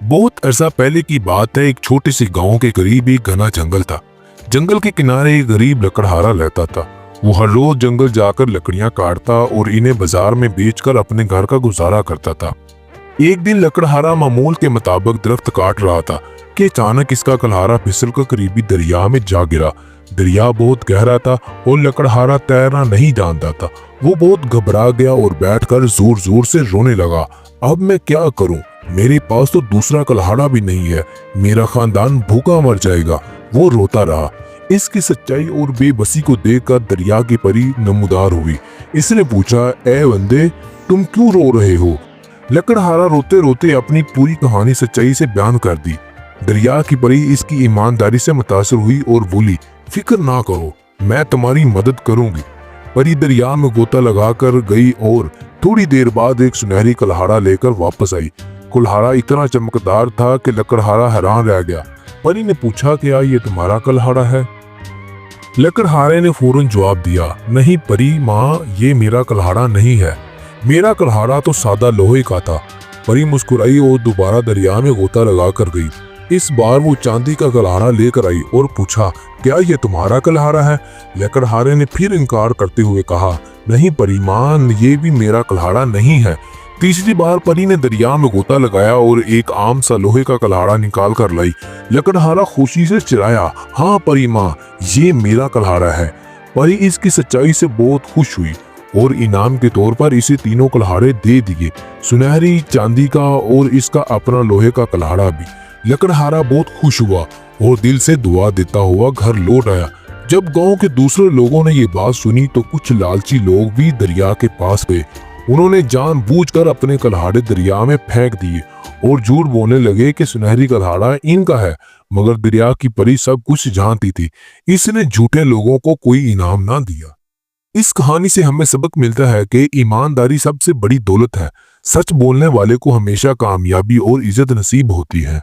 बहुत अरसा पहले की बात है। एक छोटे से गांव के करीब एक घना जंगल था। जंगल के किनारे एक गरीब लकड़हारा रहता था। वो हर रोज जंगल जाकर लकड़ियां काटता और इन्हें बाजार में बेचकर अपने घर का गुजारा करता था। एक दिन लकड़हारा मामूल के मुताबिक दरख्त काट रहा था कि अचानक इसका कलहारा फिसलकर करीबी दरिया में जा गिरा। दरिया बहुत गहरा था और लकड़हारा तैरना नहीं जानता था। वो बहुत घबरा गया और बैठकर जोर जोर से रोने लगा। अब मैं क्या करूं? मेरे पास तो दूसरा कलहारा भी नहीं है। मेरा खानदान भूखा मर जाएगा। वो रोता रहा। इसकी सच्चाई और बेबसी को देखकर दरिया की परी नमूदार हुई। इसने पूछा, ए बंदे, तुम क्यों रो रहे हो? लकड़हारा रोते रोते अपनी पूरी कहानी सच्चाई से बयान कर दी। दरिया की परी इसकी ईमानदारी से मुतासर हुई और बोली, फिक्र ना करो, मैं तुम्हारी मदद करूंगी। परी दरिया में गोता लगाकर गई और थोड़ी देर बाद एक सुनहरी कलहारा लेकर वापस आई। कुल्हाड़ा इतना चमकदार था कि लकड़हारा हैरान रह गया। परी ने पूछा, क्या ये तुम्हारा कलहाड़ा है? लकड़हारे ने फौरन जवाब दिया, नहीं परी माँ, ये मेरा कलहाड़ा नहीं है। मेरा कलहाड़ा तो सादा लोहे का था। परी मुस्कुराई और दोबारा दरिया में गोता लगा कर गई। इस बार वो चांदी का कलहाड़ा लेकर आई और पूछा, क्या ये तुम्हारा कलहाड़ा है? लकड़हारे ने फिर इनकार करते हुए कहा, नहीं परी माँ, ये भी मेरा कलहाड़ा नहीं है। तीसरी बार परी ने दरिया में गोता लगाया और एक आम सा लोहे का कलहाड़ा निकाल कर लाई। लकड़हारा खुशी से चिल्लाया, हाँ परी माँ, ये मेरा कलहाड़ा है। परी इसकी सच्चाई से बहुत खुश हुई और इनाम के तौर पर इसे तीनों कलहाड़े दे दिए, सुनहरी, चांदी का और इसका अपना लोहे का कलहाड़ा भी। लकड़हारा बहुत खुश हुआ और दिल से दुआ देता हुआ घर लौट आया। जब गांव के दूसरे लोगों ने ये बात सुनी तो कुछ लालची लोग भी दरिया के पास गए। उन्होंने जानबूझकर अपने कलहाड़े दरिया में फेंक दिए और झूठ बोलने लगे कि सुनहरी कलहाड़ा इनका है, मगर दरिया की परी सब कुछ जानती थी, इसने झूठे लोगों को कोई इनाम ना दिया। इस कहानी से हमें सबक मिलता है कि ईमानदारी सबसे बड़ी दौलत है। सच बोलने वाले को हमेशा कामयाबी और इज्जत नसीब होती है।